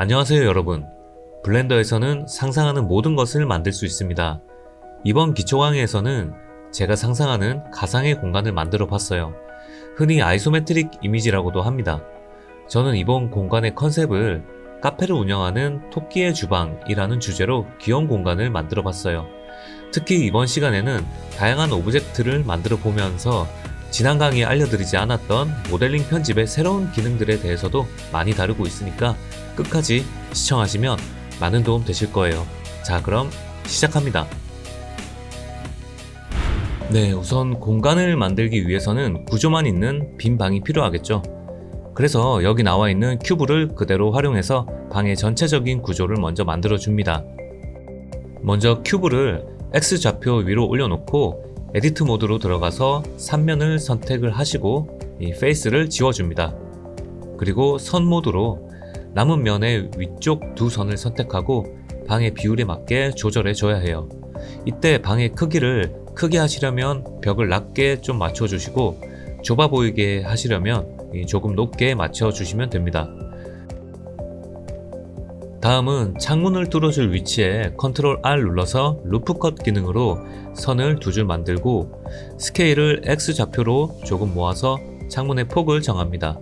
안녕하세요 여러분. 블렌더에서는 상상하는 모든 것을 만들 수 있습니다. 이번 기초 강의에서는 제가 상상하는 가상의 공간을 만들어 봤어요. 흔히 아이소메트릭 이미지라고도 합니다. 저는 이번 공간의 컨셉을 카페를 운영하는 토끼의 주방이라는 주제로 귀여운 공간을 만들어 봤어요. 특히 이번 시간에는 다양한 오브젝트를 만들어 보면서 지난 강의에 알려드리지 않았던 모델링 편집의 새로운 기능들에 대해서도 많이 다루고 있으니까 끝까지 시청하시면 많은 도움 되실 거예요. 자, 그럼 시작합니다. 네, 우선 공간을 만들기 위해서는 구조만 있는 빈 방이 필요하겠죠. 그래서 여기 나와 있는 큐브를 그대로 활용해서 방의 전체적인 구조를 먼저 만들어 줍니다. 먼저 큐브를 X좌표 위로 올려놓고 에디트 모드로 들어가서 3면을 선택을 하시고 이 페이스를 지워줍니다. 그리고 선 모드로 남은 면의 위쪽 두 선을 선택하고 방의 비율에 맞게 조절해 줘야 해요. 이때 방의 크기를 크게 하시려면 벽을 낮게 좀 맞춰주시고 좁아 보이게 하시려면 조금 높게 맞춰주시면 됩니다. 다음은 창문을 뚫어줄 위치에 Ctrl R 눌러서 루프 컷 기능으로 선을 두 줄 만들고 스케일을 X좌표로 조금 모아서 창문의 폭을 정합니다.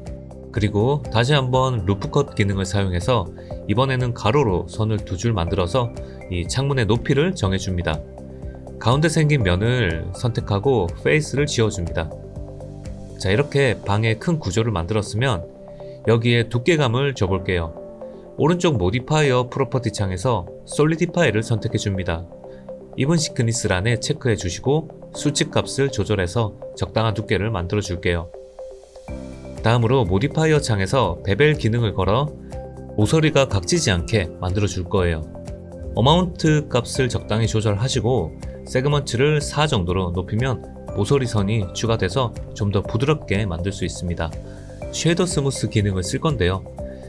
그리고 다시 한번 루프 컷 기능을 사용해서 이번에는 가로로 선을 두 줄 만들어서 이 창문의 높이를 정해줍니다. 가운데 생긴 면을 선택하고 페이스를 지워줍니다. 자, 이렇게 방의 큰 구조를 만들었으면 여기에 두께감을 줘볼게요. 오른쪽 모디파이어 프로퍼티 창에서 솔리디파이를 선택해 줍니다. 이븐 시크니스란에 체크해 주시고 수치 값을 조절해서 적당한 두께를 만들어 줄게요. 다음으로 모디파이어 창에서 베벨 기능을 걸어 모서리가 각지지 않게 만들어 줄 거예요. 어마운트 값을 적당히 조절하시고 세그먼트를 4 정도로 높이면 모서리 선이 추가돼서 좀 더 부드럽게 만들 수 있습니다. 쉐더 스무스 기능을 쓸 건데요.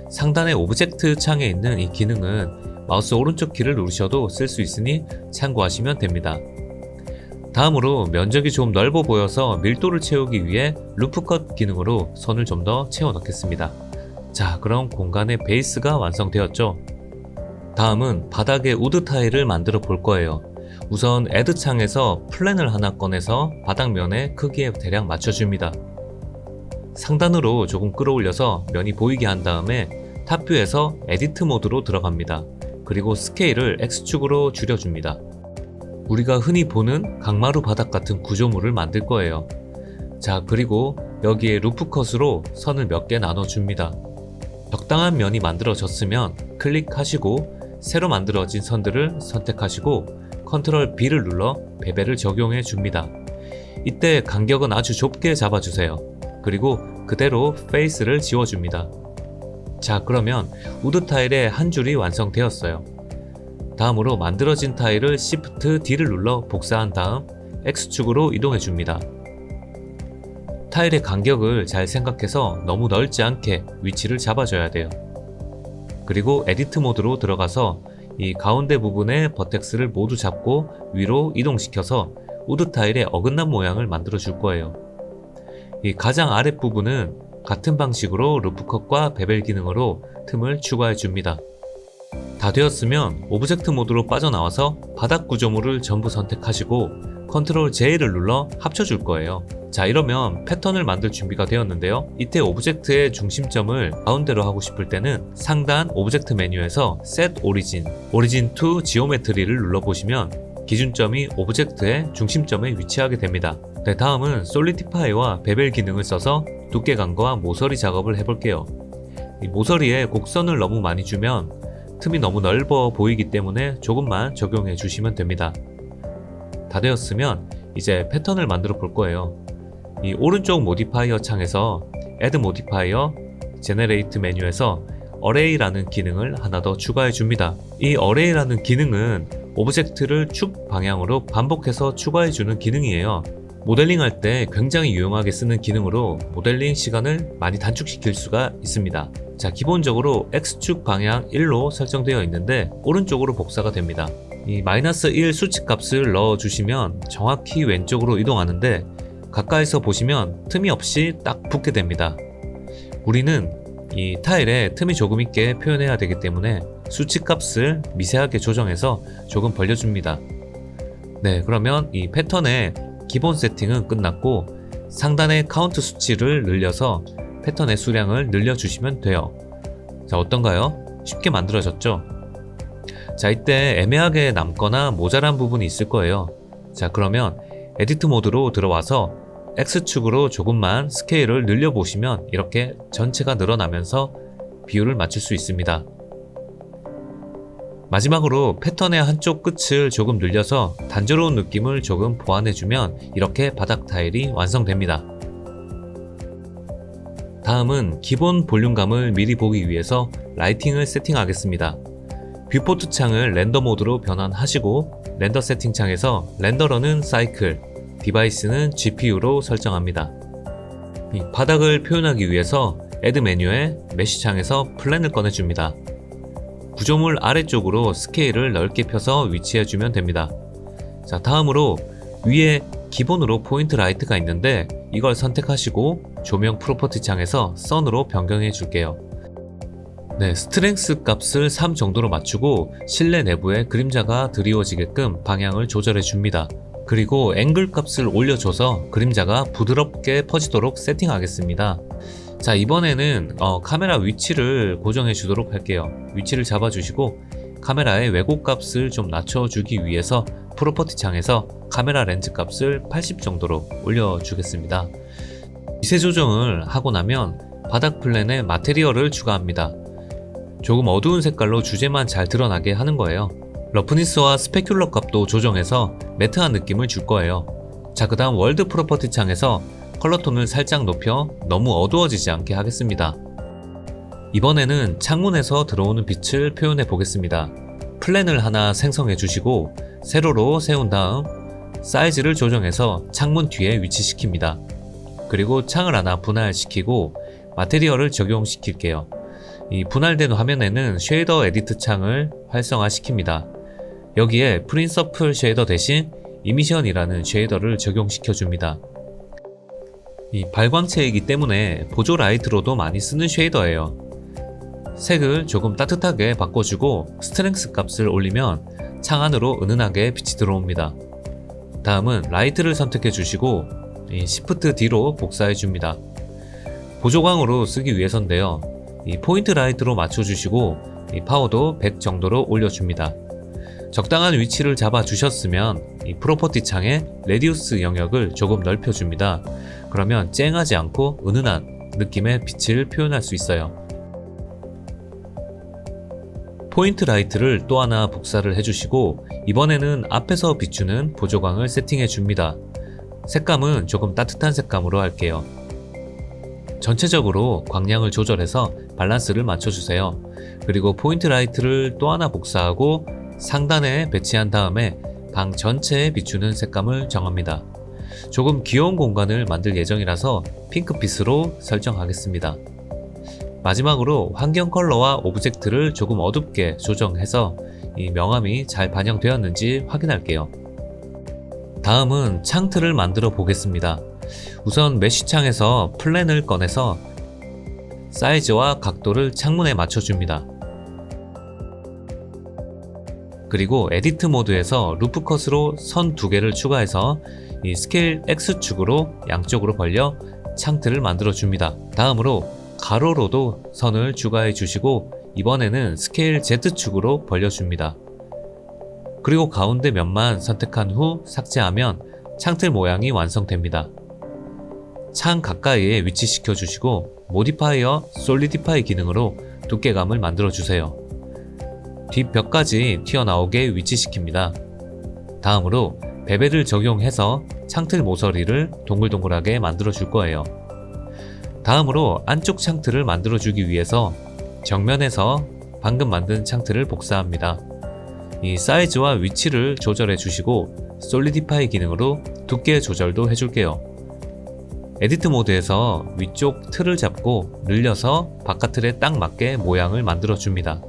상단의 오브젝트 창에 있는 이 기능은 마우스 오른쪽 키를 누르셔도 쓸 수 있으니 참고하시면 됩니다. 다음으로 면적이 좀 넓어 보여서 밀도를 채우기 위해 루프 컷 기능으로 선을 좀 더 채워 넣겠습니다. 자, 그럼 공간의 베이스가 완성되었죠? 다음은 바닥에 우드 타일을 만들어 볼 거예요. 우선 애드 창에서 플랜을 하나 꺼내서 바닥면의 크기에 대략 맞춰줍니다. 상단으로 조금 끌어올려서 면이 보이게 한 다음에 탑뷰에서 에디트 모드로 들어갑니다. 그리고 스케일을 X축으로 줄여줍니다. 우리가 흔히 보는 강마루 바닥 같은 구조물을 만들 거예요. 자, 그리고 여기에 루프 컷으로 선을 몇 개 나눠줍니다. 적당한 면이 만들어졌으면 클릭하시고 새로 만들어진 선들을 선택하시고 Ctrl B를 눌러 베벨을 적용해 줍니다. 이때 간격은 아주 좁게 잡아주세요. 그리고 그대로 페이스를 지워줍니다. 자, 그러면 우드 타일의 한 줄이 완성되었어요. 다음으로 만들어진 타일을 Shift D를 눌러 복사한 다음 X축으로 이동해 줍니다. 타일의 간격을 잘 생각해서 너무 넓지 않게 위치를 잡아줘야 돼요. 그리고 에디트 모드로 들어가서 이 가운데 부분의 버텍스를 모두 잡고 위로 이동시켜서 우드 타일의 어긋난 모양을 만들어 줄 거예요. 이 가장 아랫부분은 같은 방식으로 루프컷과 베벨 기능으로 틈을 추가해 줍니다. 다 되었으면 오브젝트 모드로 빠져나와서 바닥 구조물을 전부 선택하시고 Ctrl J를 눌러 합쳐줄 거예요. 자, 이러면 패턴을 만들 준비가 되었는데요. 이때 오브젝트의 중심점을 가운데로 하고 싶을 때는 상단 오브젝트 메뉴에서 Set Origin to Geometry를 눌러보시면 기준점이 오브젝트의 중심점에 위치하게 됩니다. 네, 다음은 솔리디파이와 베벨 기능을 써서 두께감과 모서리 작업을 해볼게요. 이 모서리에 곡선을 너무 많이 주면 틈이 너무 넓어 보이기 때문에 조금만 적용해 주시면 됩니다. 다 되었으면 이제 패턴을 만들어 볼 거예요. 이 오른쪽 모디파이어 창에서 Add Modifier, Generate 메뉴에서 Array라는 기능을 하나 더 추가해 줍니다. 이 Array라는 기능은 오브젝트를 축 방향으로 반복해서 추가해 주는 기능이에요. 모델링 할 때 굉장히 유용하게 쓰는 기능으로 모델링 시간을 많이 단축시킬 수가 있습니다. 자, 기본적으로 X축 방향 1로 설정되어 있는데 오른쪽으로 복사가 됩니다. 이 -1 수치값을 넣어주시면 정확히 왼쪽으로 이동하는데 가까이서 보시면 틈이 없이 딱 붙게 됩니다. 우리는 이 타일에 틈이 조금 있게 표현해야 되기 때문에 수치 값을 미세하게 조정해서 조금 벌려줍니다. 네, 그러면 이 패턴의 기본 세팅은 끝났고 상단의 카운트 수치를 늘려서 패턴의 수량을 늘려주시면 돼요. 자, 어떤가요? 쉽게 만들어졌죠? 자, 이때 애매하게 남거나 모자란 부분이 있을 거예요. 자, 그러면 에디트 모드로 들어와서 X축으로 조금만 스케일을 늘려보시면 이렇게 전체가 늘어나면서 비율을 맞출 수 있습니다. 마지막으로 패턴의 한쪽 끝을 조금 늘려서 단조로운 느낌을 조금 보완해주면 이렇게 바닥 타일이 완성됩니다. 다음은 기본 볼륨감을 미리 보기 위해서 라이팅을 세팅하겠습니다. 뷰포트 창을 렌더 모드로 변환하시고 렌더 세팅 창에서 렌더러는 사이클, 디바이스는 GPU로 설정합니다. 이 바닥을 표현하기 위해서 애드 메뉴에 메쉬 창에서 플랜을 꺼내줍니다. 구조물 아래쪽으로 스케일을 넓게 펴서 위치해주면 됩니다. 자, 다음으로 위에 기본으로 포인트 라이트가 있는데 이걸 선택하시고 조명 프로퍼티 창에서 선으로 변경해 줄게요. 네, 스트렝스 값을 3 정도로 맞추고 실내 내부에 그림자가 드리워지게끔 방향을 조절해 줍니다. 그리고 앵글 값을 올려줘서 그림자가 부드럽게 퍼지도록 세팅하겠습니다. 자, 이번에는 카메라 위치를 고정해 주도록 할게요. 위치를 잡아 주시고 카메라의 왜곡 값을 좀 낮춰 주기 위해서 프로퍼티 창에서 카메라 렌즈 값을 80 정도로 올려 주겠습니다. 미세 조정을 하고 나면 바닥 플랜에 마테리얼을 추가합니다. 조금 어두운 색깔로 주제만 잘 드러나게 하는 거예요. 러프니스와 스페큘러 값도 조정해서 매트한 느낌을 줄 거예요. 자, 그 다음 월드 프로퍼티 창에서 컬러톤을 살짝 높여 너무 어두워지지 않게 하겠습니다. 이번에는 창문에서 들어오는 빛을 표현해 보겠습니다. 플랜을 하나 생성해 주시고 세로로 세운 다음 사이즈를 조정해서 창문 뒤에 위치시킵니다. 그리고 창을 하나 분할시키고 마테리얼을 적용시킬게요. 이 분할된 화면에는 쉐이더 에디트 창을 활성화시킵니다. 여기에 프린서플 쉐이더 대신 이미션이라는 쉐이더를 적용시켜 줍니다. 이 발광체이기 때문에 보조 라이트로도 많이 쓰는 쉐이더예요. 색을 조금 따뜻하게 바꿔주고 스트렝스 값을 올리면 창 안으로 은은하게 빛이 들어옵니다. 다음은 라이트를 선택해 주시고 이 Shift D로 복사해 줍니다. 보조광으로 쓰기 위해서인데요. 이 포인트 라이트로 맞춰주시고 이 파워도 100 정도로 올려줍니다. 적당한 위치를 잡아 주셨으면 이 프로퍼티 창에 레디우스 영역을 조금 넓혀줍니다. 그러면 쨍하지 않고 은은한 느낌의 빛을 표현할 수 있어요. 포인트 라이트를 또 하나 복사를 해주시고 이번에는 앞에서 비추는 보조광을 세팅해 줍니다. 색감은 조금 따뜻한 색감으로 할게요. 전체적으로 광량을 조절해서 밸런스를 맞춰주세요. 그리고 포인트 라이트를 또 하나 복사하고 상단에 배치한 다음에 방 전체에 비추는 색감을 정합니다. 조금 귀여운 공간을 만들 예정이라서 핑크빛으로 설정하겠습니다. 마지막으로 환경 컬러와 오브젝트를 조금 어둡게 조정해서 이 명암이 잘 반영되었는지 확인할게요. 다음은 창틀을 만들어 보겠습니다. 우선 메쉬 창에서 플랜을 꺼내서 사이즈와 각도를 창문에 맞춰줍니다. 그리고 에디트 모드에서 루프 컷으로 선 2개를 추가해서 이 스케일 X축으로 양쪽으로 벌려 창틀을 만들어 줍니다. 다음으로 가로로도 선을 추가해 주시고 이번에는 스케일 Z축으로 벌려줍니다. 그리고 가운데 면만 선택한 후 삭제하면 창틀 모양이 완성됩니다. 창 가까이에 위치시켜 주시고 모디파이어 솔리디파이 기능으로 두께감을 만들어 주세요. 뒷벽까지 튀어나오게 위치시킵니다. 다음으로 베벨을 적용해서 창틀 모서리를 동글동글하게 만들어 줄 거예요. 다음으로 안쪽 창틀을 만들어 주기 위해서 정면에서 방금 만든 창틀을 복사합니다. 이 사이즈와 위치를 조절해 주시고 솔리디파이 기능으로 두께 조절도 해줄게요. 에디트 모드에서 위쪽 틀을 잡고 늘려서 바깥 틀에 딱 맞게 모양을 만들어 줍니다.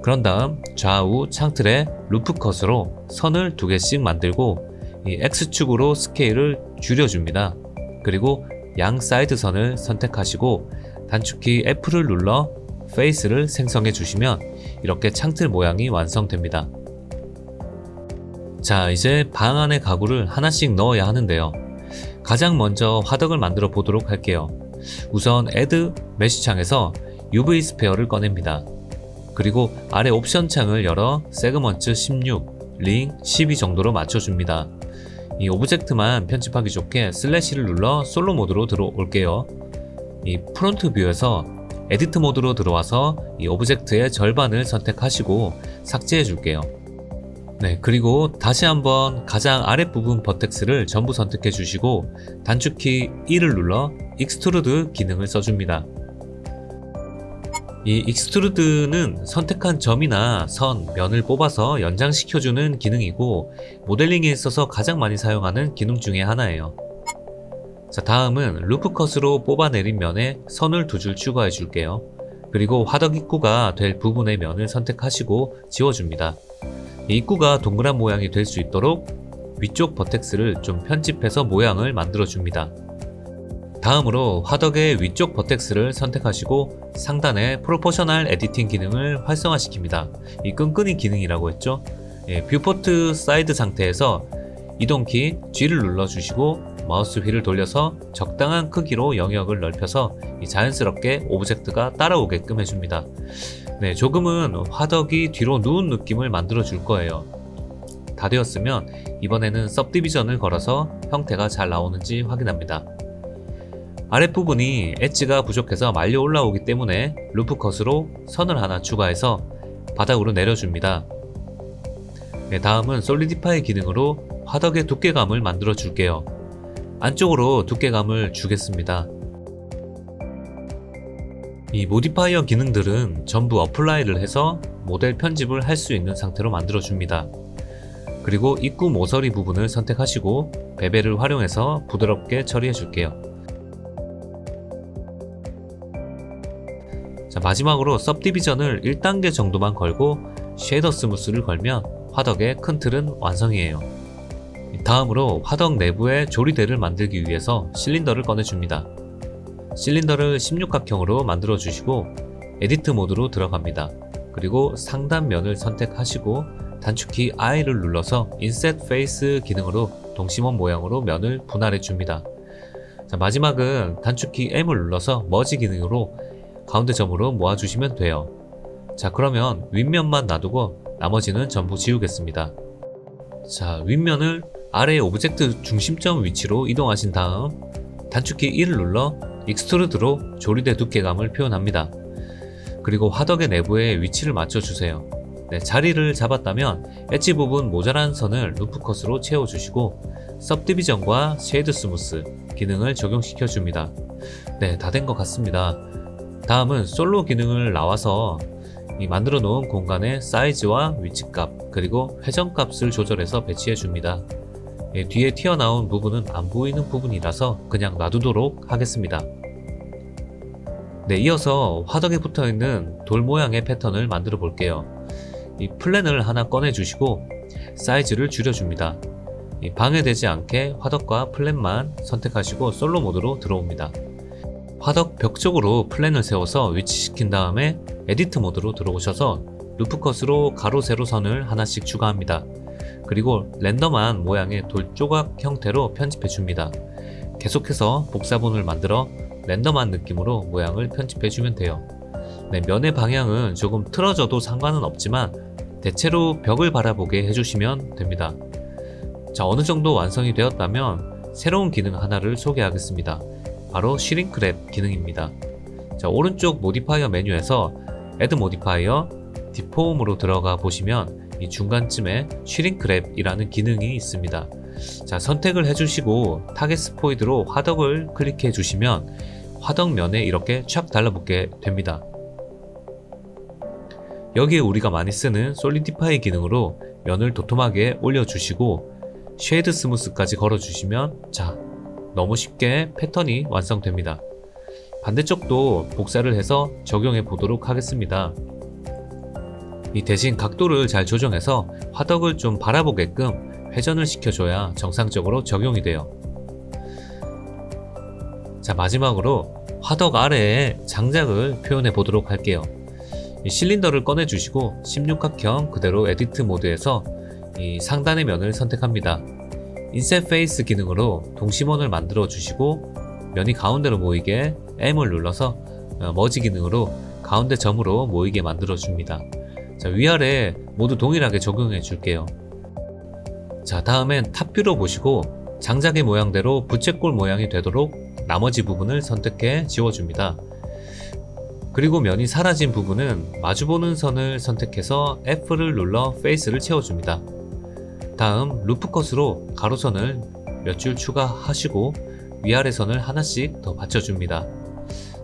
그런 다음 좌우 창틀에 루프 컷으로 선을 2개씩 만들고 이 X축으로 스케일을 줄여줍니다. 그리고 양 사이드 선을 선택하시고 단축키 F를 눌러 페이스를 생성해 주시면 이렇게 창틀 모양이 완성됩니다. 자, 이제 방 안에 가구를 하나씩 넣어야 하는데요. 가장 먼저 화덕을 만들어 보도록 할게요. 우선 Add 메쉬 창에서 UV 스페어를 꺼냅니다. 그리고 아래 옵션 창을 열어 세그먼트 16, 링 12 정도로 맞춰줍니다. 이 오브젝트만 편집하기 좋게 슬래시를 눌러 솔로 모드로 들어올게요. 이 프론트 뷰에서 에디트 모드로 들어와서 이 오브젝트의 절반을 선택하시고 삭제해 줄게요. 네, 그리고 다시 한번 가장 아랫부분 버텍스를 전부 선택해 주시고 단축키 E를 눌러 익스트루드 기능을 써줍니다. 이 익스트루드는 선택한 점이나 선, 면을 뽑아서 연장시켜주는 기능이고 모델링에 있어서 가장 많이 사용하는 기능 중에 하나예요. 자, 다음은 루프 컷으로 뽑아내린 면에 선을 2줄 추가해 줄게요. 그리고 화덕 입구가 될 부분의 면을 선택하시고 지워줍니다. 이 입구가 동그란 모양이 될 수 있도록 위쪽 버텍스를 좀 편집해서 모양을 만들어 줍니다. 다음으로 화덕의 위쪽 버텍스를 선택하시고 상단에 프로포셔널 에디팅 기능을 활성화시킵니다. 이 끈끈이 기능이라고 했죠. 뷰포트 사이드 상태에서 이동키 G를 눌러주시고 마우스 휠을 돌려서 적당한 크기로 영역을 넓혀서 자연스럽게 오브젝트가 따라오게끔 해줍니다. 네, 조금은 화덕이 뒤로 누운 느낌을 만들어 줄 거예요. 다 되었으면 이번에는 सब디비전을 걸어서 형태가 잘 나오는지 확인합니다. 아랫부분이 엣지가 부족해서 말려 올라오기 때문에 루프 컷으로 선을 하나 추가해서 바닥으로 내려줍니다. 네, 다음은 솔리디파이 기능으로 화덕의 두께감을 만들어 줄게요. 안쪽으로 두께감을 주겠습니다. 이 모디파이어 기능들은 전부 어플라이를 해서 모델 편집을 할 수 있는 상태로 만들어 줍니다. 그리고 입구 모서리 부분을 선택하시고 베벨을 활용해서 부드럽게 처리해 줄게요. 자, 마지막으로 सब디비전을 1단계 정도만 걸고 쉐이더 스무스를 걸면 화덕의 큰 틀은 완성이에요. 다음으로 화덕 내부에 조리대를 만들기 위해서 실린더를 꺼내줍니다. 실린더를 16각형으로 만들어 주시고 에디트 모드로 들어갑니다. 그리고 상단면을 선택하시고 단축키 I를 눌러서 인셋 페이스 기능으로 동심원 모양으로 면을 분할해 줍니다. 자, 마지막은 단축키 M을 눌러서 머지 기능으로 가운데 점으로 모아주시면 돼요. 자, 그러면 윗면만 놔두고 나머지는 전부 지우겠습니다. 자, 윗면을 아래 오브젝트 중심점 위치로 이동하신 다음 단축키 E를 눌러 익스트루드로 조리대 두께감을 표현합니다. 그리고 화덕의 내부에 위치를 맞춰주세요. 네, 자리를 잡았다면 엣지 부분 모자란 선을 루프 컷으로 채워주시고 सब디비전과 쉐이드 스무스 기능을 적용시켜 줍니다. 네, 다 된 것 같습니다. 다음은 솔로 기능을 나와서 이 만들어 놓은 공간의 사이즈와 위치값 그리고 회전값을 조절해서 배치해 줍니다. 뒤에 튀어나온 부분은 안 보이는 부분이라서 그냥 놔두도록 하겠습니다. 네, 이어서 화덕에 붙어있는 돌 모양의 패턴을 만들어 볼게요. 이 플랜을 하나 꺼내 주시고 사이즈를 줄여 줍니다. 방해되지 않게 화덕과 플랜만 선택하시고 솔로 모드로 들어옵니다. 화덕 벽 쪽으로 플랜을 세워서 위치시킨 다음에 에디트 모드로 들어오셔서 루프 컷으로 가로 세로 선을 하나씩 추가합니다. 그리고 랜덤한 모양의 돌조각 형태로 편집해 줍니다. 계속해서 복사본을 만들어 랜덤한 느낌으로 모양을 편집해 주면 돼요. 네, 면의 방향은 조금 틀어져도 상관은 없지만 대체로 벽을 바라보게 해주시면 됩니다. 자, 어느 정도 완성이 되었다면 새로운 기능 하나를 소개하겠습니다. 바로 슈링크랩 기능입니다. 자, 오른쪽 모디파이어 메뉴에서 Add 모디파이어, 디폼으로 들어가 보시면 이 중간쯤에 슈링크랩이라는 기능이 있습니다. 자, 선택을 해주시고 타겟 포인트로 화덕을 클릭해 주시면 화덕면에 이렇게 촥 달라붙게 됩니다. 여기에 우리가 많이 쓰는 솔리디파이 기능으로 면을 도톰하게 올려주시고 쉐이드 스무스까지 걸어주시면 자, 너무 쉽게 패턴이 완성됩니다. 반대쪽도 복사를 해서 적용해 보도록 하겠습니다. 이 대신 각도를 잘 조정해서 화덕을 좀 바라보게끔 회전을 시켜줘야 정상적으로 적용이 돼요. 자, 마지막으로 화덕 아래에 장작을 표현해 보도록 할게요. 이 실린더를 꺼내 주시고 16각형 그대로 에디트 모드에서 이 상단의 면을 선택합니다. 인셋 페이스 기능으로 동심원을 만들어 주시고 면이 가운데로 모이게 M을 눌러서 머지 기능으로 가운데 점으로 모이게 만들어 줍니다. 자, 위아래 모두 동일하게 적용해 줄게요. 자, 다음엔 탑뷰로 보시고 장작의 모양대로 부채꼴 모양이 되도록 나머지 부분을 선택해 지워줍니다. 그리고 면이 사라진 부분은 마주보는 선을 선택해서 F를 눌러 페이스를 채워줍니다. 다음 루프컷으로 가로선을 몇 줄 추가하시고 위아래 선을 하나씩 더 받쳐줍니다.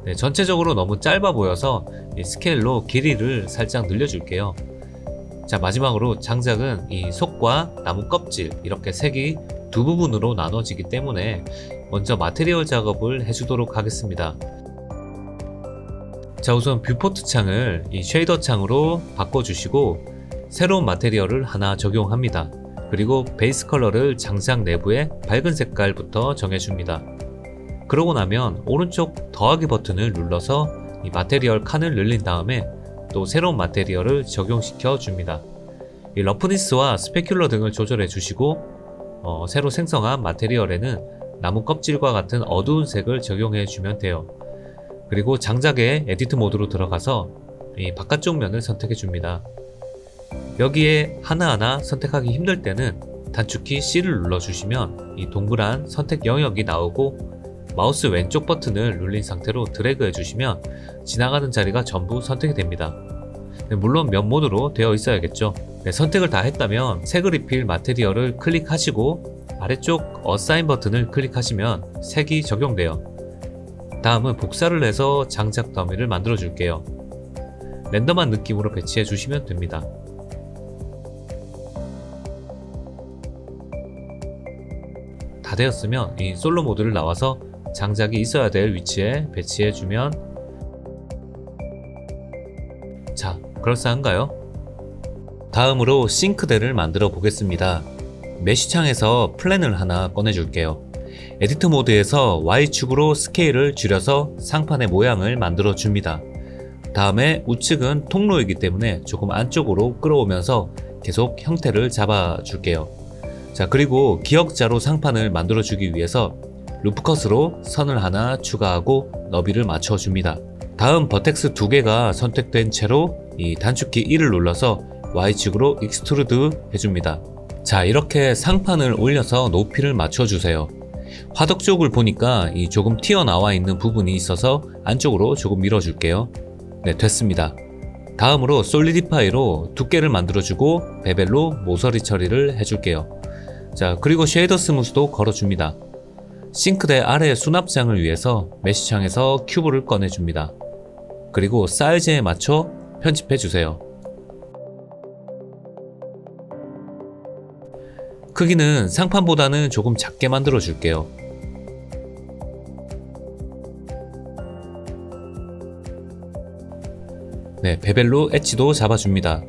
네, 전체적으로 너무 짧아 보여서 이 스케일로 길이를 살짝 늘려줄게요. 자, 마지막으로 장작은 이 속과 나무 껍질 이렇게 색이 두 부분으로 나눠지기 때문에 먼저 마테리얼 작업을 해주도록 하겠습니다. 자, 우선 뷰포트 창을 이 쉐이더 창으로 바꿔주시고 새로운 마테리얼을 하나 적용합니다. 그리고 베이스 컬러를 장작 내부에 밝은 색깔부터 정해줍니다. 그러고 나면 오른쪽 더하기 버튼을 눌러서 이 마테리얼 칸을 늘린 다음에 또 새로운 마테리얼을 적용시켜 줍니다. 이 러프니스와 스페큘러 등을 조절해 주시고 새로 생성한 마테리얼에는 나무 껍질과 같은 어두운 색을 적용해 주면 돼요. 그리고 장작의 에디트 모드로 들어가서 이 바깥쪽 면을 선택해 줍니다. 여기에 하나하나 선택하기 힘들 때는 단축키 C를 눌러주시면 이 동그란 선택 영역이 나오고 마우스 왼쪽 버튼을 눌린 상태로 드래그 해주시면 지나가는 자리가 전부 선택이 됩니다. 네, 물론 면 모드로 되어 있어야겠죠. 네, 선택을 다 했다면 색을 입힐 마테리얼을 클릭하시고 아래쪽 어사인 버튼을 클릭하시면 색이 적용돼요. 다음은 복사를 해서 장작 더미를 만들어 줄게요. 랜덤한 느낌으로 배치해 주시면 됩니다. 다 되었으면 이 솔로 모드를 나와서 장작이 있어야 될 위치에 배치해 주면 자, 그럴싸한가요? 다음으로 싱크대를 만들어 보겠습니다. 메쉬 창에서 플랜을 하나 꺼내 줄게요. 에디터 모드에서 Y축으로 스케일을 줄여서 상판의 모양을 만들어 줍니다. 다음에 우측은 통로이기 때문에 조금 안쪽으로 끌어오면서 계속 형태를 잡아 줄게요. 자, 그리고 기역자로 상판을 만들어 주기 위해서 루프컷으로 선을 하나 추가하고 너비를 맞춰 줍니다. 다음 버텍스 두 개가 선택된 채로 이 단축키 1을 눌러서 Y축으로 익스트루드 해줍니다. 자, 이렇게 상판을 올려서 높이를 맞춰 주세요. 화덕 쪽을 보니까 이 조금 튀어나와 있는 부분이 있어서 안쪽으로 조금 밀어줄게요. 네, 됐습니다. 다음으로 솔리디파이로 두께를 만들어주고 베벨로 모서리 처리를 해줄게요. 자, 그리고 쉐이더 스무스도 걸어줍니다. 싱크대 아래 수납장을 위해서 메쉬창에서 큐브를 꺼내줍니다. 그리고 사이즈에 맞춰 편집해주세요. 크기는 상판보다는 조금 작게 만들어 줄게요. 네, 베벨로 엣지도 잡아줍니다.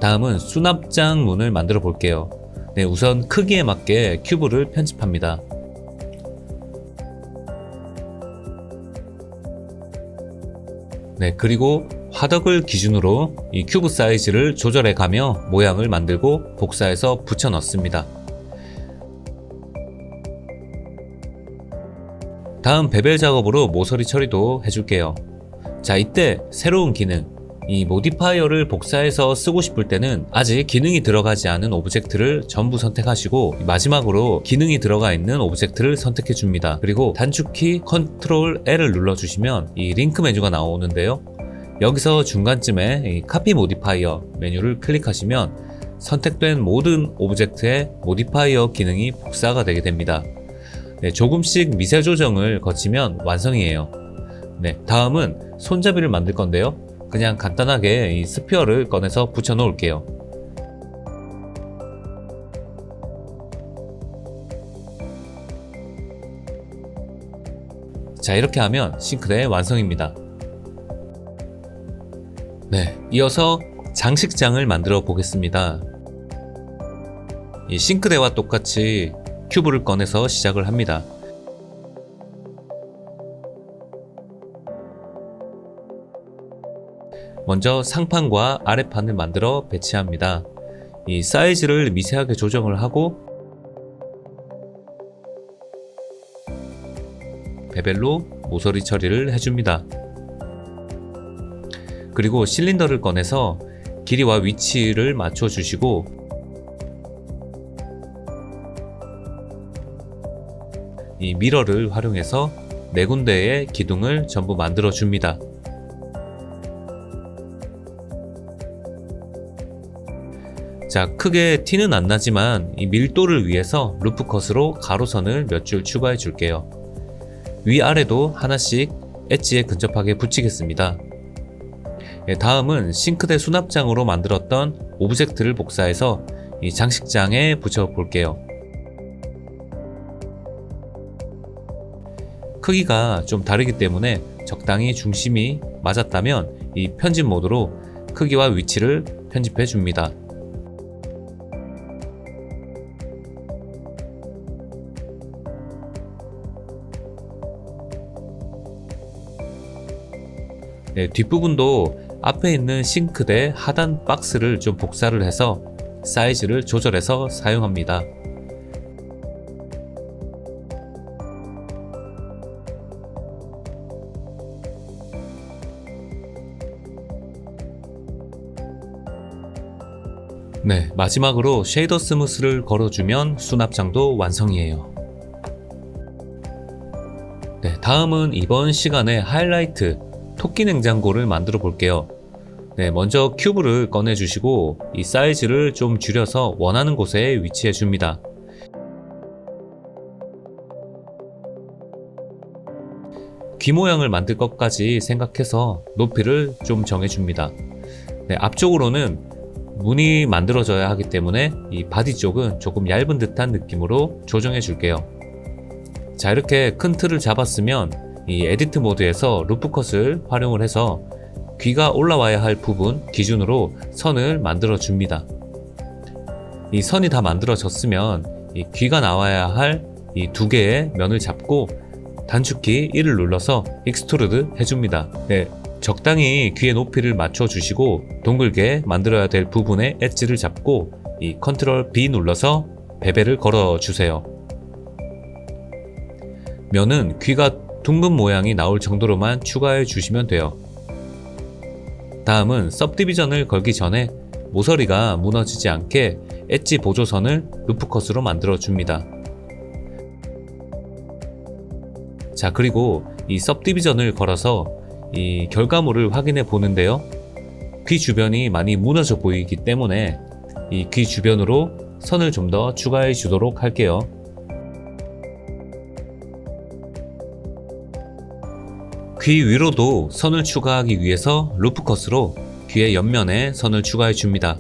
다음은 수납장 문을 만들어 볼게요. 네, 우선 크기에 맞게 큐브를 편집합니다. 네, 그리고 화덕을 기준으로 이 큐브 사이즈를 조절해 가며 모양을 만들고 복사해서 붙여 넣습니다. 다음 베벨 작업으로 모서리 처리도 해줄게요. 자, 이때 새로운 기능, 이 모디파이어를 복사해서 쓰고 싶을 때는 아직 기능이 들어가지 않은 오브젝트를 전부 선택하시고 마지막으로 기능이 들어가 있는 오브젝트를 선택해 줍니다. 그리고 단축키 Ctrl L을 눌러주시면 이 링크 메뉴가 나오는데요. 여기서 중간쯤에 이 카피 모디파이어 메뉴를 클릭하시면 선택된 모든 오브젝트의 모디파이어 기능이 복사가 되게 됩니다. 네, 조금씩 미세 조정을 거치면 완성이에요. 네, 다음은 손잡이를 만들 건데요. 그냥 간단하게 이 스피어를 꺼내서 붙여 놓을게요. 자, 이렇게 하면 싱크대 완성입니다. 네, 이어서 장식장을 만들어 보겠습니다. 이 싱크대와 똑같이 큐브를 꺼내서 시작을 합니다. 먼저 상판과 아래판을 만들어 배치합니다. 이 사이즈를 미세하게 조정을 하고 베벨로 모서리 처리를 해줍니다. 그리고 실린더를 꺼내서 길이와 위치를 맞춰주시고 이 미러를 활용해서 4군데의 기둥을 전부 만들어 줍니다. 자, 크게 티는 안 나지만 이 밀도를 위해서 루프컷으로 가로선을 몇 줄 추가해 줄게요. 위아래도 하나씩 엣지에 근접하게 붙이겠습니다. 다음은 싱크대 수납장으로 만들었던 오브젝트를 복사해서 이 장식장에 붙여 볼게요. 크기가 좀 다르기 때문에 적당히 중심이 맞았다면 이 편집 모드로 크기와 위치를 편집해 줍니다. 뒷부분도 앞에 있는 싱크대 하단 박스를 좀 복사를 해서 사이즈를 조절해서 사용합니다. 네, 마지막으로 쉐이더 스무스를 걸어주면 수납장도 완성이에요. 네, 다음은 이번 시간의 하이라이트 토끼 냉장고를 만들어 볼게요. 네, 먼저 큐브를 꺼내 주시고 이 사이즈를 좀 줄여서 원하는 곳에 위치해 줍니다. 귀 모양을 만들 것까지 생각해서 높이를 좀 정해 줍니다. 네, 앞쪽으로는 문이 만들어져야 하기 때문에 이 바디 쪽은 조금 얇은 듯한 느낌으로 조정해 줄게요. 자, 이렇게 큰 틀을 잡았으면 이 에디트 모드에서 루프컷을 활용을 해서 귀가 올라와야 할 부분 기준으로 선을 만들어 줍니다. 이 선이 다 만들어졌으면 이 귀가 나와야 할 이 2개의 면을 잡고 단축키 1을 눌러서 익스트루드 해줍니다. 네, 적당히 귀의 높이를 맞춰 주시고 동글게 만들어야 될 부분의 엣지를 잡고 이 컨트롤 B 눌러서 베벨을 걸어 주세요. 면은 귀가 둥근 모양이 나올 정도로만 추가해 주시면 돼요. 다음은 सब디비전을 걸기 전에 모서리가 무너지지 않게 엣지 보조선을 루프컷으로 만들어 줍니다. 자, 그리고 이 सब디비전을 걸어서 이 결과물을 확인해 보는데요. 귀 주변이 많이 무너져 보이기 때문에 이 귀 주변으로 선을 좀 더 추가해 주도록 할게요. 귀 위로도 선을 추가하기 위해서 루프컷으로 귀의 옆면에 선을 추가해 줍니다.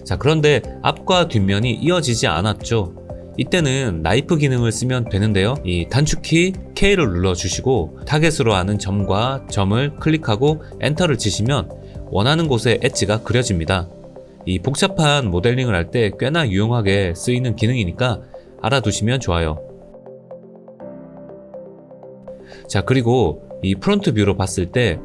자, 그런데 앞과 뒷면이 이어지지 않았죠. 이때는 나이프 기능을 쓰면 되는데요. 이 단축키 K를 눌러 주시고 타겟으로 하는 점과 점을 클릭하고 엔터를 치시면 원하는 곳에 엣지가 그려집니다. 이 복잡한 모델링을 할 때 꽤나 유용하게 쓰이는 기능이니까 알아두시면 좋아요. 자, 그리고 이 프론트 뷰로 봤을 때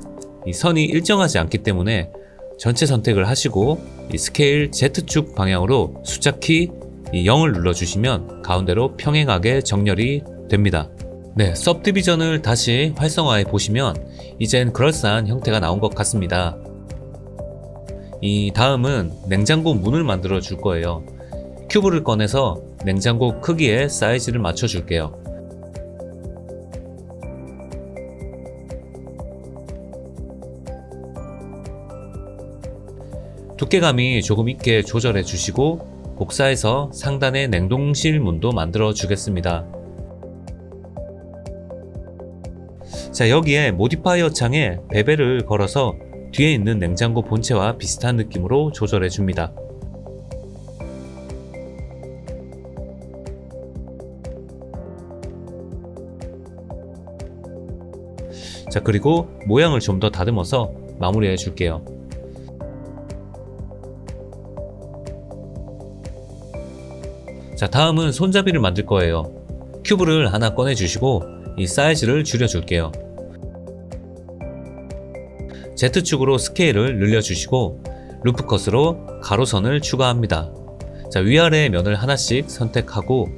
이 선이 일정하지 않기 때문에 전체 선택을 하시고 이 스케일 Z축 방향으로 숫자키 0을 눌러주시면 가운데로 평행하게 정렬이 됩니다. 네, सब디비전을 다시 활성화해 보시면 이젠 그럴싸한 형태가 나온 것 같습니다. 이 다음은 냉장고 문을 만들어 줄 거예요. 큐브를 꺼내서 냉장고 크기에 사이즈를 맞춰 줄게요. 두께감이 조금 있게 조절해 주시고 복사해서 상단에 냉동실 문도 만들어 주겠습니다. 자, 여기에 모디파이어 창에 베벨을 걸어서 뒤에 있는 냉장고 본체와 비슷한 느낌으로 조절해 줍니다. 자, 그리고 모양을 좀 더 다듬어서 마무리해 줄게요. 자, 다음은 손잡이를 만들 거예요. 큐브를 하나 꺼내 주시고 이 사이즈를 줄여 줄게요. Z축으로 스케일을 늘려주시고 루프컷으로 가로선을 추가합니다. 자, 위아래 면을 하나씩 선택하고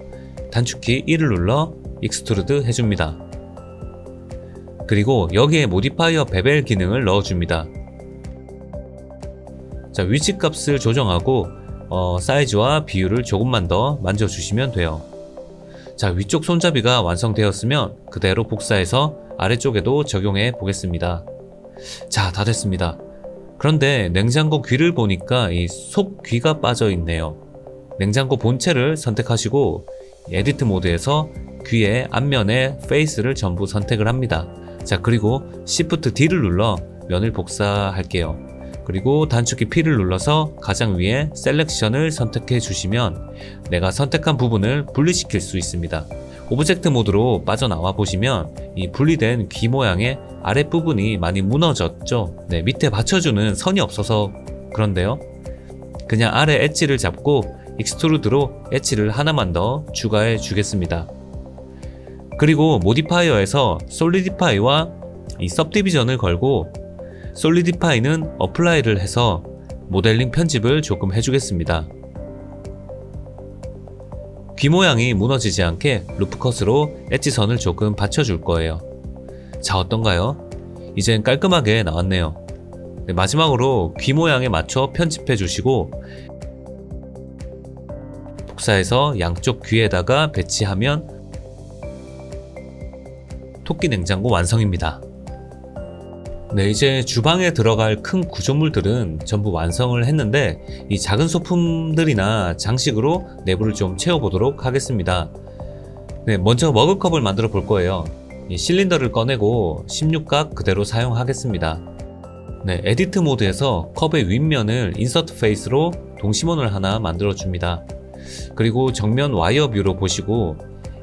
단축키 1을 눌러 익스트루드 해줍니다. 그리고 여기에 모디파이어 베벨 기능을 넣어줍니다. 자, 위치값을 조정하고 사이즈와 비율을 조금만 더 만져주시면 돼요. 자, 위쪽 손잡이가 완성되었으면 그대로 복사해서 아래쪽에도 적용해 보겠습니다. 자, 다 됐습니다. 그런데 냉장고 귀를 보니까 이 속귀가 빠져 있네요. 냉장고 본체를 선택하시고 에디트 모드에서 귀의 앞면에 페이스를 전부 선택을 합니다. 자, 그리고 Shift D를 눌러 면을 복사할게요. 그리고 단축키 P를 눌러서 가장 위에 셀렉션을 선택해 주시면 내가 선택한 부분을 분리시킬 수 있습니다. 오브젝트 모드로 빠져나와 보시면 이 분리된 귀 모양의 아랫부분이 많이 무너졌죠. 네, 밑에 받쳐주는 선이 없어서 그런데요. 그냥 아래 엣지를 잡고 익스트루드로 엣지를 하나만 더 추가해 주겠습니다. 그리고 모디파이어에서 솔리디파이와 이 सब디비전을 걸고 솔리디파이는 어플라이를 해서 모델링 편집을 조금 해주겠습니다. 귀 모양이 무너지지 않게 루프컷으로 엣지선을 조금 받쳐줄 거예요. 자, 어떤가요? 이젠 깔끔하게 나왔네요. 네, 마지막으로 귀 모양에 맞춰 편집해 주시고 복사해서 양쪽 귀에다가 배치하면 토끼 냉장고 완성입니다. 네, 이제 주방에 들어갈 큰 구조물들은 전부 완성을 했는데 이 작은 소품들이나 장식으로 내부를 좀 채워보도록 하겠습니다. 네, 먼저 머그컵을 만들어 볼 거예요. 이 실린더를 꺼내고 16각 그대로 사용하겠습니다. 네, 에디트 모드에서 컵의 윗면을 인서트 페이스로 동심원을 하나 만들어 줍니다. 그리고 정면 와이어 뷰로 보시고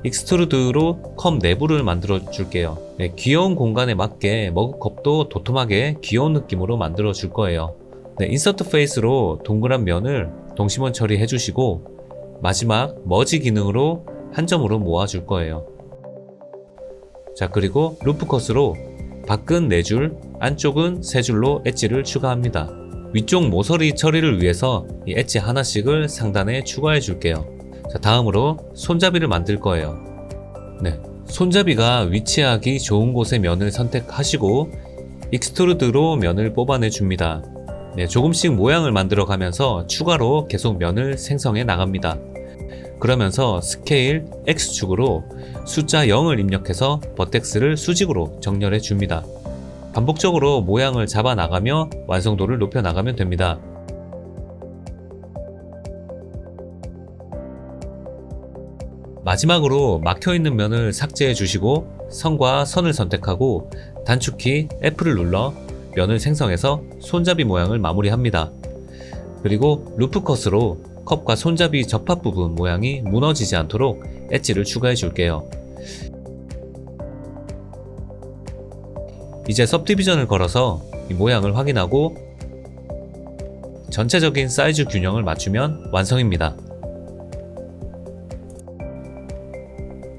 익스트루드로 컵 내부를 만들어 줄게요. 네, 귀여운 공간에 맞게 머그컵도 도톰하게 귀여운 느낌으로 만들어 줄 거예요. 네, 인서트 페이스로 동그란 면을 동심원 처리해 주시고 마지막 머지 기능으로 한 점으로 모아 줄 거예요. 자, 그리고 루프컷으로 밖은 4줄, 안쪽은 3줄로 엣지를 추가합니다. 위쪽 모서리 처리를 위해서 이 엣지 하나씩을 상단에 추가해 줄게요. 자, 다음으로 손잡이를 만들 거예요. 네, 손잡이가 위치하기 좋은 곳의 면을 선택하시고 익스트루드로 면을 뽑아내 줍니다. 네, 조금씩 모양을 만들어 가면서 추가로 계속 면을 생성해 나갑니다. 그러면서 스케일 X축으로 숫자 0을 입력해서 버텍스를 수직으로 정렬해 줍니다. 반복적으로 모양을 잡아 나가며 완성도를 높여 나가면 됩니다. 마지막으로 막혀있는 면을 삭제해 주시고 선과 선을 선택하고 단축키 F를 눌러 면을 생성해서 손잡이 모양을 마무리합니다. 그리고 루프컷으로 컵과 손잡이 접합 부분 모양이 무너지지 않도록 엣지를 추가해 줄게요. 이제 सब디비전을 걸어서 이 모양을 확인하고 전체적인 사이즈 균형을 맞추면 완성입니다.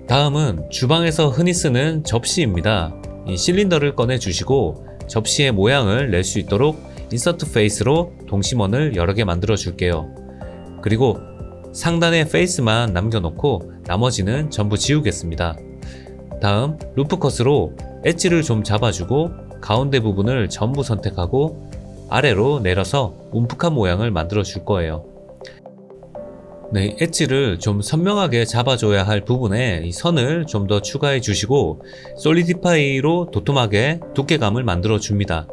다음은 주방에서 흔히 쓰는 접시입니다. 이 실린더를 꺼내 주시고 접시의 모양을 낼 수 있도록 인서트 페이스로 동심원을 여러 개 만들어 줄게요. 그리고 상단에 페이스만 남겨놓고 나머지는 전부 지우겠습니다. 다음 루프컷으로 엣지를 좀 잡아주고 가운데 부분을 전부 선택하고 아래로 내려서 움푹한 모양을 만들어 줄 거예요. 네, 엣지를 좀 선명하게 잡아줘야 할 부분에 이 선을 좀 더 추가해 주시고 솔리디파이로 도톰하게 두께감을 만들어 줍니다.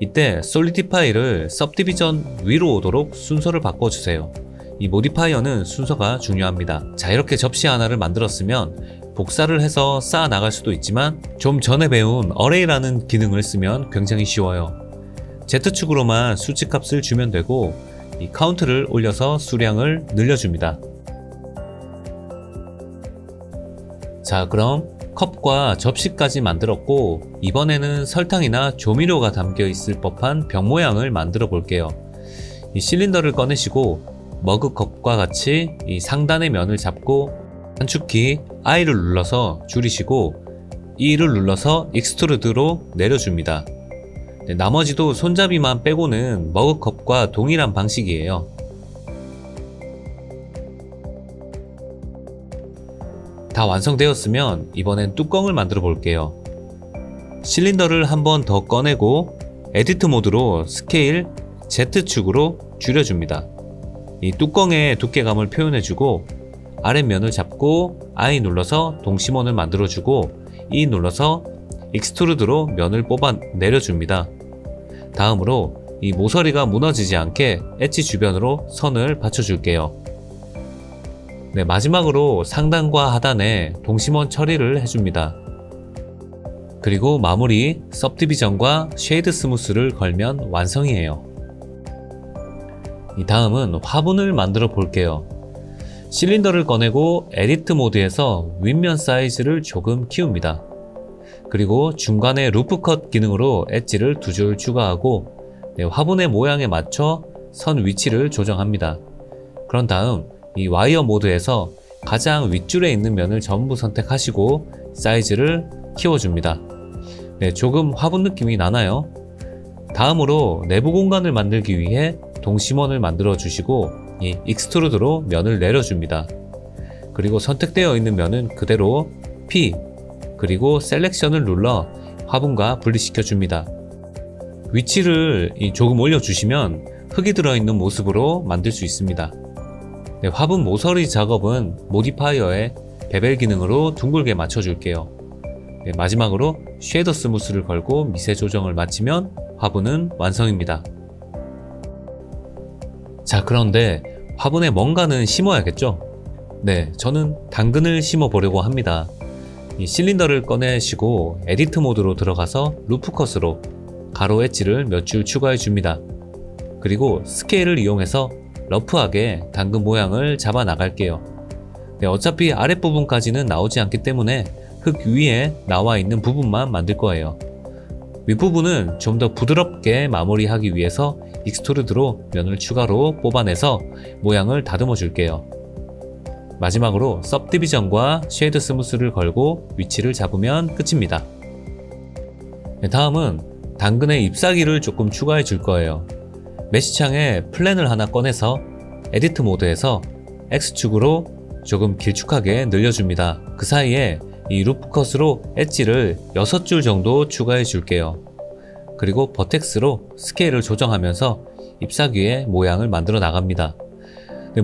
이때 솔리디파이를 सब디비전 위로 오도록 순서를 바꿔주세요. 이 모디파이어는 순서가 중요합니다. 자, 이렇게 접시 하나를 만들었으면 복사를 해서 쌓아 나갈 수도 있지만 좀 전에 배운 어레이라는 기능을 쓰면 굉장히 쉬워요. Z축으로만 수치값을 주면 되고 이 카운트를 올려서 수량을 늘려줍니다. 자, 그럼 컵과 접시까지 만들었고 이번에는 설탕이나 조미료가 담겨 있을 법한 병 모양을 만들어 볼게요. 이 실린더를 꺼내시고 머그컵과 같이 이 상단의 면을 잡고 단축키 I를 눌러서 줄이시고 E를 눌러서 익스트루드로 내려줍니다. 나머지도 손잡이만 빼고는 머그컵과 동일한 방식이에요. 다 완성되었으면 이번엔 뚜껑을 만들어 볼게요. 실린더를 한 번 더 꺼내고 에디트 모드로 스케일 Z축으로 줄여줍니다. 이 뚜껑의 두께감을 표현해주고 아랫면을 잡고 I 눌러서 동심원을 만들어주고 E 눌러서 익스트루드로 면을 뽑아 내려줍니다. 다음으로 이 모서리가 무너지지 않게 엣지 주변으로 선을 받쳐줄게요. 마지막으로 상단과 하단에 동심원 처리를 해줍니다. 그리고 마무리 सब디비전과 쉐이드 스무스를 걸면 완성이에요. 이 다음은 화분을 만들어 볼게요. 실린더를 꺼내고 에디트 모드에서 윗면 사이즈를 조금 키웁니다. 그리고 중간에 루프컷 기능으로 엣지를 2줄 추가하고 화분의 모양에 맞춰 선 위치를 조정합니다. 그런 다음 이 와이어 모드에서 가장 윗줄에 있는 면을 전부 선택하시고 사이즈를 키워줍니다. 조금 화분 느낌이 나나요? 다음으로 내부 공간을 만들기 위해 동심원을 만들어 주시고 이 익스트루드로 면을 내려줍니다. 그리고 선택되어 있는 면은 그대로 P 그리고 셀렉션을 눌러 화분과 분리시켜 줍니다. 위치를 조금 올려주시면 흙이 들어있는 모습으로 만들 수 있습니다. 화분 모서리 작업은 모디파이어의 베벨 기능으로 둥글게 맞춰줄게요. 마지막으로 쉐이더 스무스를 걸고 미세 조정을 마치면 화분은 완성입니다. 자, 그런데 화분에 뭔가는 심어야겠죠? 저는 당근을 심어 보려고 합니다. 이 실린더를 꺼내시고 에디트 모드로 들어가서 루프컷으로 가로 엣지를 몇 줄 추가해 줍니다. 그리고 스케일을 이용해서 러프하게 당근 모양을 잡아 나갈게요. 어차피 아랫부분까지는 나오지 않기 때문에 흙 위에 나와 있는 부분만 만들 거예요. 윗부분은 좀 더 부드럽게 마무리하기 위해서 익스트루드로 면을 추가로 뽑아내서 모양을 다듬어 줄게요. 마지막으로 सब디비전과 쉐이드 스무스를 걸고 위치를 잡으면 끝입니다. 다음은 당근의 잎사귀를 조금 추가해 줄 거예요. 메시창에 플랜을 하나 꺼내서 에디트 모드에서 X축으로 조금 길쭉하게 늘려줍니다. 그 사이에 이 루프컷으로 엣지를 6줄 정도 추가해 줄게요. 그리고 버텍스로 스케일을 조정하면서 잎사귀의 모양을 만들어 나갑니다.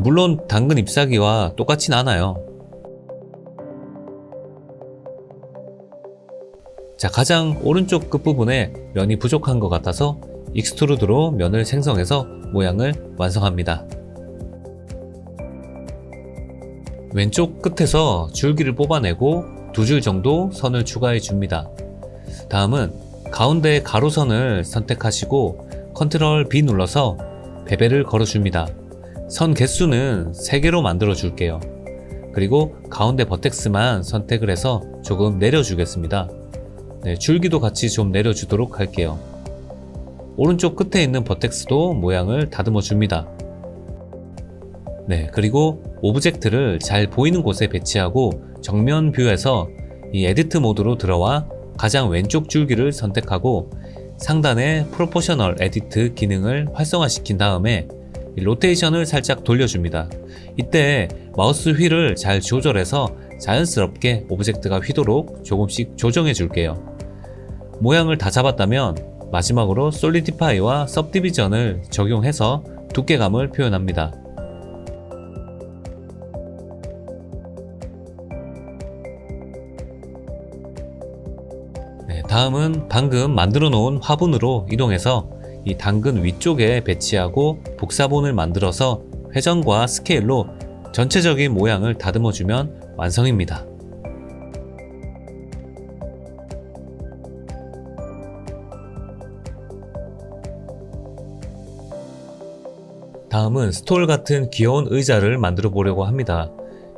물론 당근 잎사귀와 똑같진 않아요. 자, 가장 오른쪽 끝부분에 면이 부족한 것 같아서 익스트루드로 면을 생성해서 모양을 완성합니다. 왼쪽 끝에서 줄기를 뽑아내고 2줄 정도 선을 추가해 줍니다. 다음은 가운데 가로선을 선택하시고 컨트롤 B 눌러서 베벨을 걸어 줍니다. 선 개수는 3개로 만들어 줄게요. 그리고 가운데 버텍스만 선택을 해서 조금 내려주겠습니다. 줄기도 같이 좀 내려주도록 할게요. 오른쪽 끝에 있는 버텍스도 모양을 다듬어 줍니다. 그리고 오브젝트를 잘 보이는 곳에 배치하고 정면 뷰에서 이 에디트 모드로 들어와 가장 왼쪽 줄기를 선택하고 상단의 프로포셔널 에디트 기능을 활성화시킨 다음에 로테이션을 살짝 돌려줍니다. 이때 마우스 휠을 잘 조절해서 자연스럽게 오브젝트가 휘도록 조금씩 조정해 줄게요. 모양을 다 잡았다면 마지막으로 솔리디파이와 सब디비전을 적용해서 두께감을 표현합니다. 다음은 방금 만들어 놓은 화분으로 이동해서 이 당근 위쪽에 배치하고 복사본을 만들어서 회전과 스케일로 전체적인 모양을 다듬어 주면 완성입니다. 다음은 스톨 같은 귀여운 의자를 만들어 보려고 합니다.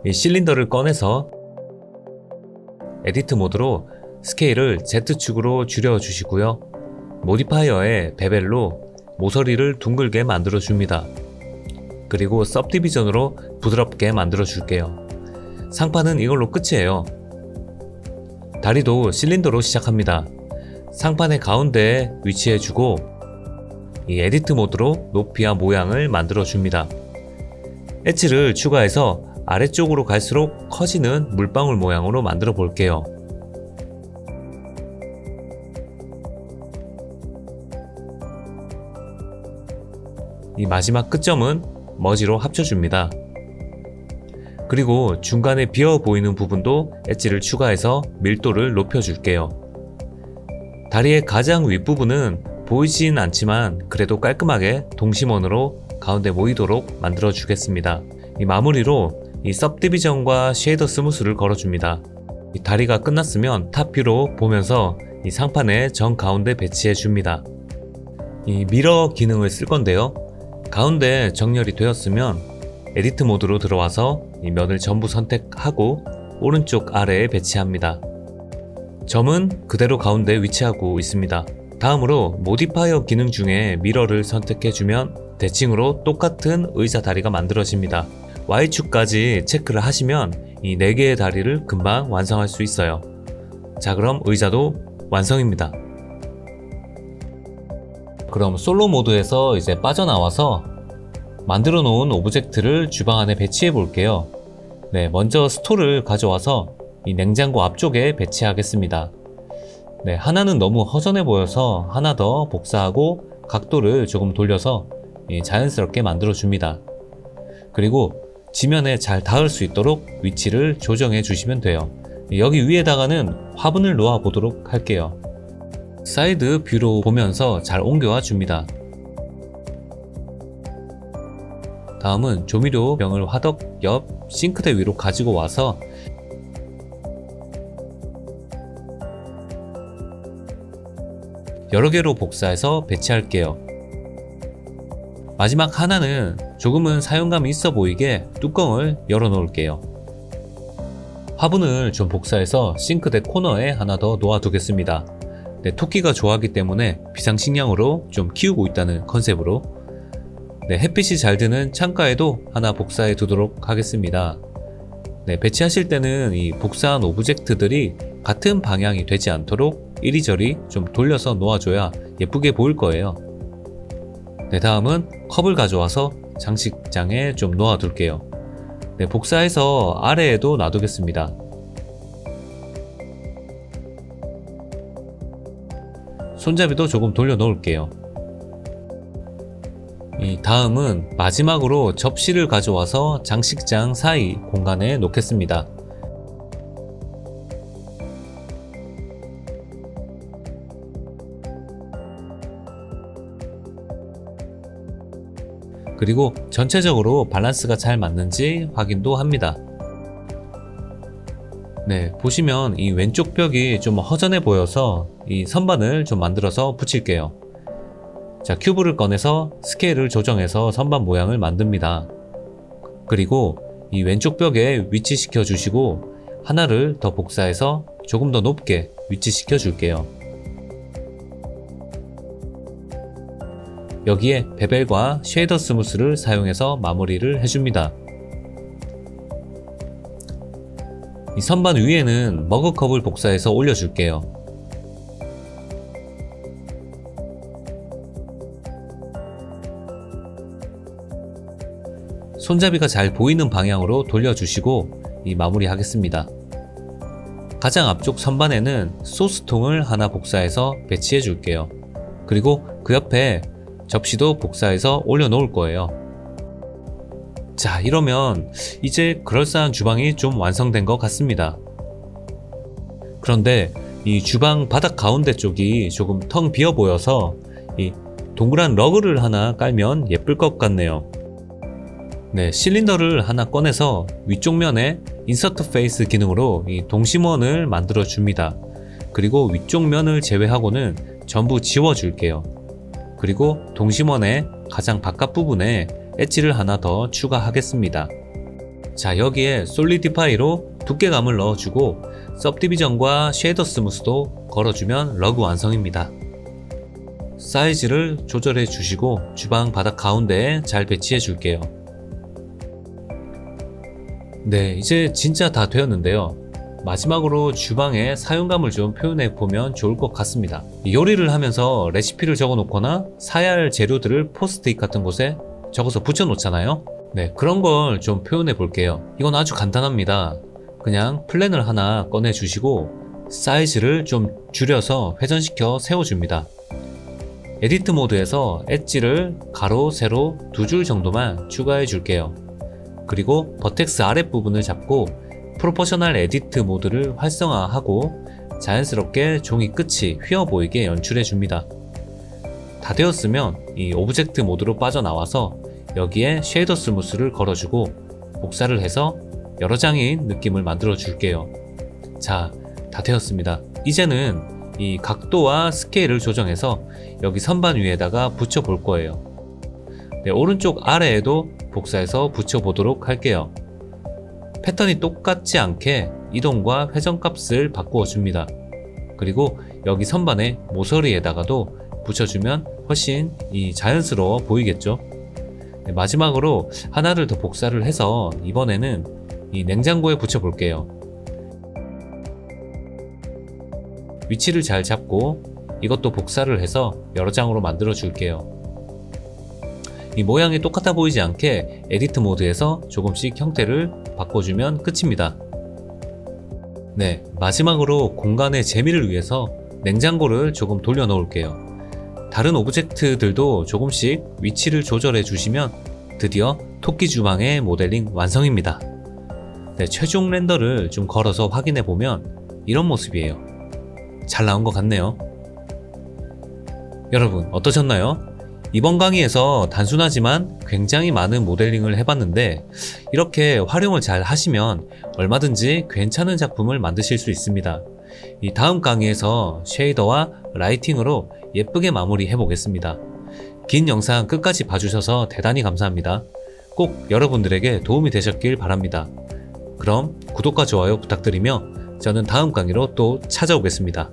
이 실린더를 꺼내서 에디트 모드로 스케일을 Z축으로 줄여 주시고요. 모디파이어의 베벨로 모서리를 둥글게 만들어 줍니다. 그리고 सब디비전으로 부드럽게 만들어 줄게요. 상판은 이걸로 끝이에요. 다리도 실린더로 시작합니다. 상판의 가운데에 위치해주고 이 에디트 모드로 높이와 모양을 만들어 줍니다. 엣지를 추가해서 아래쪽으로 갈수록 커지는 물방울 모양으로 만들어 볼게요. 이 마지막 끝점은 머지로 합쳐줍니다. 그리고 중간에 비어 보이는 부분도 엣지를 추가해서 밀도를 높여줄게요. 다리의 가장 윗부분은 보이진 않지만 그래도 깔끔하게 동심원으로 가운데 모이도록 만들어 주겠습니다. 이 마무리로 이 सब디비전과 쉐이더 스무스를 걸어줍니다. 이 다리가 끝났으면 탑뷰로 보면서 이 상판의 정 가운데 배치해 줍니다. 이 미러 기능을 쓸 건데요. 가운데 정렬이 되었으면 에디트 모드로 들어와서 이 면을 전부 선택하고 오른쪽 아래에 배치합니다. 점은 그대로 가운데 위치하고 있습니다. 다음으로 모디파이어 기능 중에 미러를 선택해주면 대칭으로 똑같은 의자 다리가 만들어집니다. Y축까지 체크를 하시면 이 4개의 다리를 금방 완성할 수 있어요. 자, 그럼 의자도 완성입니다. 그럼 솔로 모드에서 이제 빠져나와서 만들어 놓은 오브젝트를 주방 안에 배치해 볼게요. 네, 먼저 스토를 가져와서 이 냉장고 앞쪽에 배치하겠습니다. 네, 하나는 너무 허전해 보여서 하나 더 복사하고 각도를 조금 돌려서 자연스럽게 만들어 줍니다. 그리고 지면에 잘 닿을 수 있도록 위치를 조정해 주시면 돼요. 여기 위에다가는 화분을 놓아 보도록 할게요. 사이드 뷰로 보면서 잘 옮겨와 줍니다. 다음은 조미료 병을 화덕 옆 싱크대 위로 가지고 와서 여러 개로 복사해서 배치할게요. 마지막 하나는 조금은 사용감이 있어 보이게 뚜껑을 열어 놓을게요. 화분을 좀 복사해서 싱크대 코너에 하나 더 놓아 두겠습니다. 네, 토끼가 좋아하기 때문에 비상식량으로 좀 키우고 있다는 컨셉으로 네, 햇빛이 잘 드는 창가에도 하나 복사해 두도록 하겠습니다. 네, 배치하실 때는 이 복사한 오브젝트들이 같은 방향이 되지 않도록 이리저리 좀 돌려서 놓아줘야 예쁘게 보일 거예요. 네, 다음은 컵을 가져와서 장식장에 좀 놓아둘게요. 네, 복사해서 아래에도 놔두겠습니다. 손잡이도 조금 돌려 놓을게요. 이 다음은 마지막으로 접시를 가져와서 장식장 사이 공간에 놓겠습니다. 그리고 전체적으로 밸런스가 잘 맞는지 확인도 합니다. 네, 보시면 이 왼쪽 벽이 좀 허전해 보여서 이 선반을 좀 만들어서 붙일게요. 자, 큐브를 꺼내서 스케일을 조정해서 선반 모양을 만듭니다. 그리고 이 왼쪽 벽에 위치시켜 주시고 하나를 더 복사해서 조금 더 높게 위치시켜 줄게요. 여기에 베벨과 쉐이더 스무스를 사용해서 마무리를 해줍니다. 이 선반 위에는 머그컵을 복사해서 올려줄게요. 손잡이가 잘 보이는 방향으로 돌려주시고 이 마무리 하겠습니다. 가장 앞쪽 선반에는 소스통을 하나 복사해서 배치해 줄게요. 그리고 그 옆에 접시도 복사해서 올려 놓을 거예요. 자, 이러면 이제 그럴싸한 주방이 좀 완성된 것 같습니다. 그런데 이 주방 바닥 가운데 쪽이 조금 텅 비어 보여서 이 동그란 러그를 하나 깔면 예쁠 것 같네요. 네, 실린더를 하나 꺼내서 위쪽 면에 인서트 페이스 기능으로 이 동심원을 만들어 줍니다. 그리고 위쪽 면을 제외하고는 전부 지워 줄게요. 그리고 동심원의 가장 바깥 부분에 엣지를 하나 더 추가하겠습니다. 자, 여기에 솔리디파이로 두께감을 넣어주고 सब디비전과 쉐이더 스무스도 걸어주면 러그 완성입니다. 사이즈를 조절해 주시고 주방 바닥 가운데에 잘 배치해 줄게요. 네, 이제 진짜 다 되었는데요. 마지막으로 주방의 사용감을 좀 표현해 보면 좋을 것 같습니다. 요리를 하면서 레시피를 적어 놓거나 사야 할 재료들을 포스트잇 같은 곳에 적어서 붙여 놓잖아요. 네, 그런 걸 좀 표현해 볼게요. 이건 아주 간단합니다. 그냥 플랜을 하나 꺼내 주시고 사이즈를 좀 줄여서 회전시켜 세워줍니다. 에디트 모드에서 엣지를 가로, 세로 2줄 정도만 추가해 줄게요. 그리고 버텍스 아랫부분을 잡고 프로포셔널 에디트 모드를 활성화하고 자연스럽게 종이 끝이 휘어 보이게 연출해 줍니다. 다 되었으면 이 오브젝트 모드로 빠져나와서 여기에 쉐이더 스무스를 걸어주고 복사를 해서 여러 장인 느낌을 만들어 줄게요. 자, 다 되었습니다. 이제는 이 각도와 스케일을 조정해서 여기 선반 위에다가 붙여 볼 거예요. 네, 오른쪽 아래에도 복사해서 붙여 보도록 할게요. 패턴이 똑같지 않게 이동과 회전 값을 바꾸어 줍니다. 그리고 여기 선반의 모서리에다가도 붙여주면 훨씬 자연스러워 보이겠죠. 네, 마지막으로 하나를 더 복사를 해서 이번에는 이 냉장고에 붙여 볼게요. 위치를 잘 잡고 이것도 복사를 해서 여러 장으로 만들어 줄게요. 이 모양이 똑같아 보이지 않게 에디트 모드에서 조금씩 형태를 바꿔주면 끝입니다. 네, 마지막으로 공간의 재미를 위해서 냉장고를 조금 돌려 놓을게요. 다른 오브젝트들도 조금씩 위치를 조절해 주시면 드디어 토끼 주방의 모델링 완성입니다. 네, 최종 렌더를 좀 걸어서 확인해 보면 이런 모습이에요. 잘 나온 것 같네요. 여러분 어떠셨나요? 이번 강의에서 단순하지만 굉장히 많은 모델링을 해봤는데 이렇게 활용을 잘 하시면 얼마든지 괜찮은 작품을 만드실 수 있습니다. 이 다음 강의에서 쉐이더와 라이팅으로 예쁘게 마무리해 보겠습니다. 긴 영상 끝까지 봐주셔서 대단히 감사합니다. 꼭 여러분들에게 도움이 되셨길 바랍니다. 그럼 구독과 좋아요 부탁드리며 저는 다음 강의로 또 찾아오겠습니다.